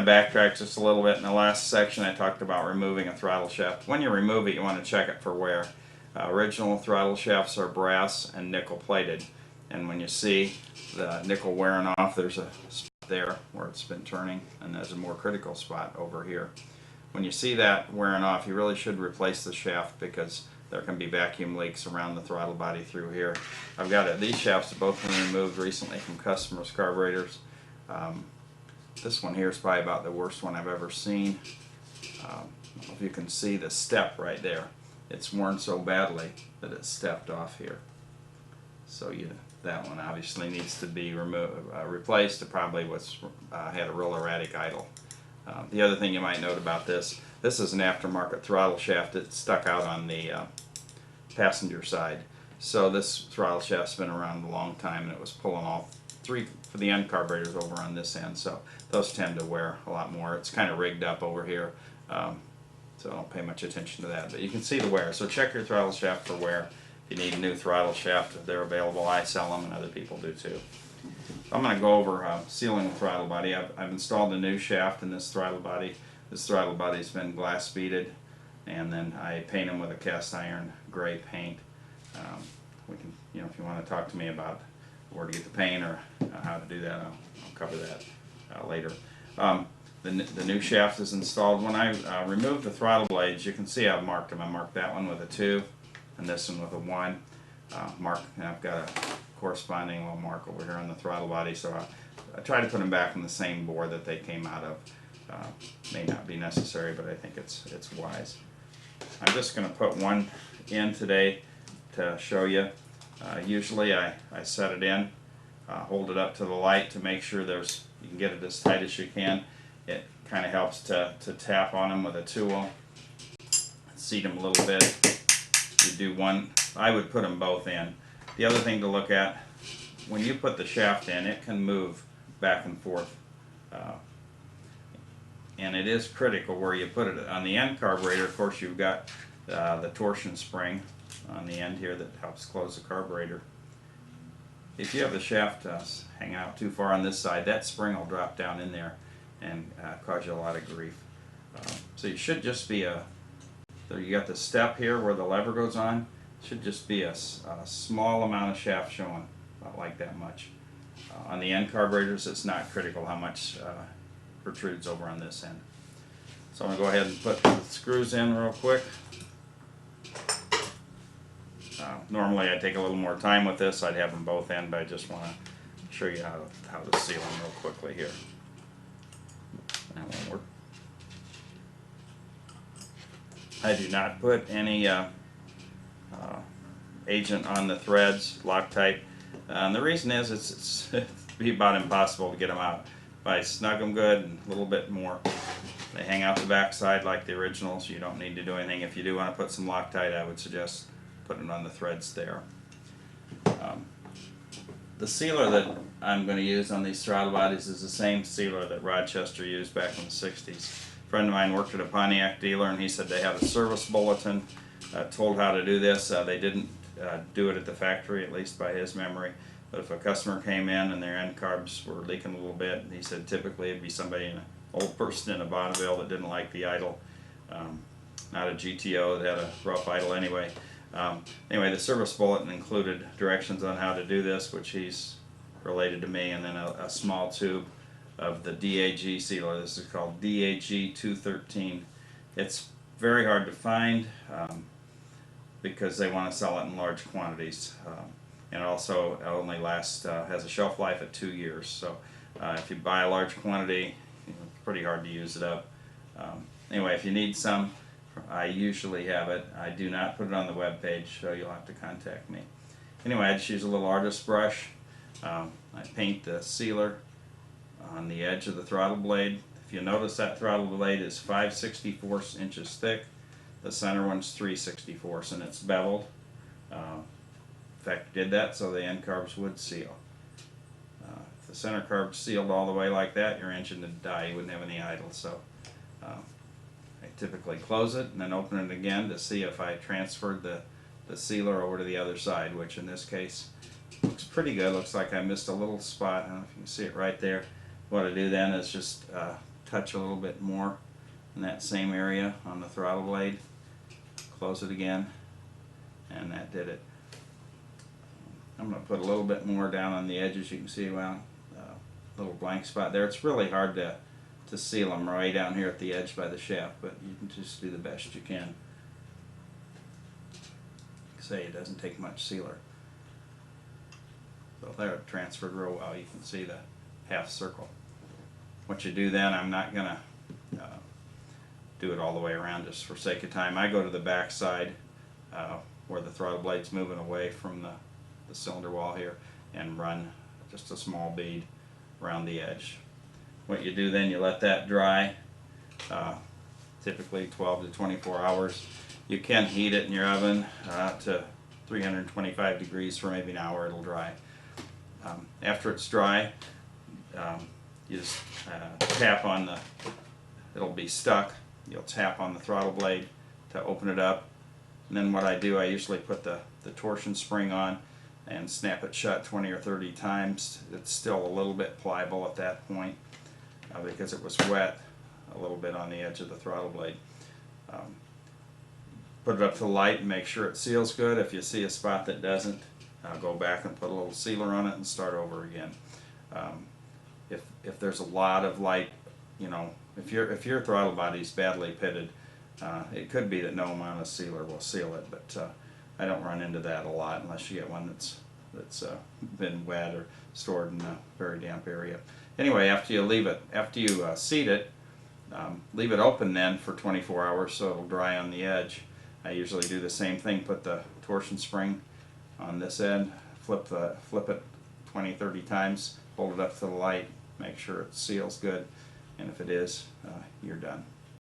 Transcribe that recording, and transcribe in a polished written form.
to backtrack just a little bit. In the last section I talked about removing a throttle shaft. When you remove it, you want to check it for wear. Original throttle shafts are brass and nickel plated, and when you see the nickel wearing off, there's a spot there where it's been turning, and there's a more critical spot over here. When you see that wearing off, you really should replace the shaft, because there can be vacuum leaks around the throttle body through here. I've got these shafts have both been removed recently from customers' carburetors. This one here is probably about the worst one I've ever seen. I don't know if you can see the step right there. It's worn so badly that it's stepped off here. So that one obviously needs to be replaced. It probably had a real erratic idle. The other thing you might note about this is an aftermarket throttle shaft. It's stuck out on the passenger side. So this throttle shaft's been around a long time, and it was pulling all three for the end carburetors over on this end. So those tend to wear a lot more. It's kind of rigged up over here. So don't pay much attention to that. But you can see the wear. So check your throttle shaft for wear. If you need a new throttle shaft, they're available. I sell them, and other people do too. I'm going to go over sealing the throttle body. I've installed a new shaft in this throttle body. This throttle body's been glass beaded, and then I paint them with a cast iron gray paint. We can, if you want to talk to me about where to get the paint or how to do that, I'll cover that later. The new shaft is installed. When I remove the throttle blades, you can see I've marked them. I marked that one with a 2 and this one with a 1. And I've got a corresponding little mark over here on the throttle body, so I try to put them back in the same bore that they came out of. May not be necessary, but I think it's wise. I'm just going to put one in today to show you. Usually I set it in, hold it up to the light to make sure you can get it as tight as you can. It kind of helps to tap on them with a tool, seat them a little bit. You do one, I would put them both in. The other thing to look at, when you put the shaft in, it can move back and forth. And it is critical where you put it. On the end carburetor, of course, you've got the torsion spring on the end here that helps close the carburetor. If you have the shaft hanging out too far on this side, that spring will drop down in there and cause you a lot of grief. So you should just be so you got the step here where the lever goes on. Should just be a small amount of shaft showing, about like that much. On the end carburetors, it's not critical how much protrudes over on this end. So I'm going to go ahead and put the screws in real quick. Normally I take a little more time with this. I'd have them both in, but I just want to show you how to seal them real quickly here. That won't work. I do not put any agent on the threads, Loctite. And the reason is it's be about impossible to get them out. If I snug them good and a little bit more, they hang out the back side like the originals. You don't need to do anything. If you do want to put some Loctite, I would suggest putting it on the threads there. The sealer that I'm going to use on these throttle bodies is the same sealer that Rochester used back in the 60s. A friend of mine worked at a Pontiac dealer, and he said they had a service bulletin told how to do this. They didn't do it at the factory, at least by his memory. But if a customer came in and their end carbs were leaking a little bit, he said typically it'd be somebody, an old person in a Bonneville that didn't like the idle, not a GTO that had a rough idle anyway. Anyway, the service bulletin included directions on how to do this, which he's related to me, and then a small tube of the DAG sealer. This is called DAG 213. It's very hard to find because they want to sell it in large quantities. And also it only has a shelf life of 2 years. So if you buy a large quantity, it's pretty hard to use it up. Anyway, if you need some, I usually have it. I do not put it on the web page, so you'll have to contact me. Anyway, I just use a little artist brush. I paint the sealer on the edge of the throttle blade. If you notice, that throttle blade is 5/64 inches thick. The center one's 3/64, and it's beveled. In fact, did that so the end carbs would seal. If the center carbs sealed all the way like that, your engine would die. You wouldn't have any idle. So I typically close it and then open it again to see if I transferred the sealer over to the other side, which in this case looks pretty good. Looks like I missed a little spot. I don't know if you can see it right there. What I do then is just touch a little bit more in that same area on the throttle blade. Close it again, and that did it. I'm going to put a little bit more down on the edges. You can see, well, little blank spot there. It's really hard to seal them right down here at the edge by the shaft, but you can just do the best you can. Say it doesn't take much sealer. So there, it transferred real well. You can see the half circle. What you do then, I'm not going to do it all the way around just for sake of time. I go to the back side where the throttle blade's moving away from the cylinder wall here and run just a small bead around the edge. What you do then, you let that dry, typically 12 to 24 hours. You can heat it in your oven to 325 degrees for maybe an hour. It'll dry. After it's dry, you just tap on the, it'll be stuck. You'll tap on the throttle blade to open it up. And then what I do, I usually put the torsion spring on and snap it shut 20 or 30 times. It's still a little bit pliable at that point because it was wet a little bit on the edge of the throttle blade. Put it up to the light and make sure it seals good. If you see a spot that doesn't, go back and put a little sealer on it and start over again. If there's a lot of light, you know, if your throttle body's badly pitted, it could be that no amount of sealer will seal it, but I don't run into that a lot unless you get one that's been wet or stored in a very damp area. Anyway, after you seat it, leave it open then for 24 hours so it'll dry on the edge. I usually do the same thing, put the torsion spring on this end, flip it 20-30 times, hold it up to the light, make sure it seals good, and if it is, you're done.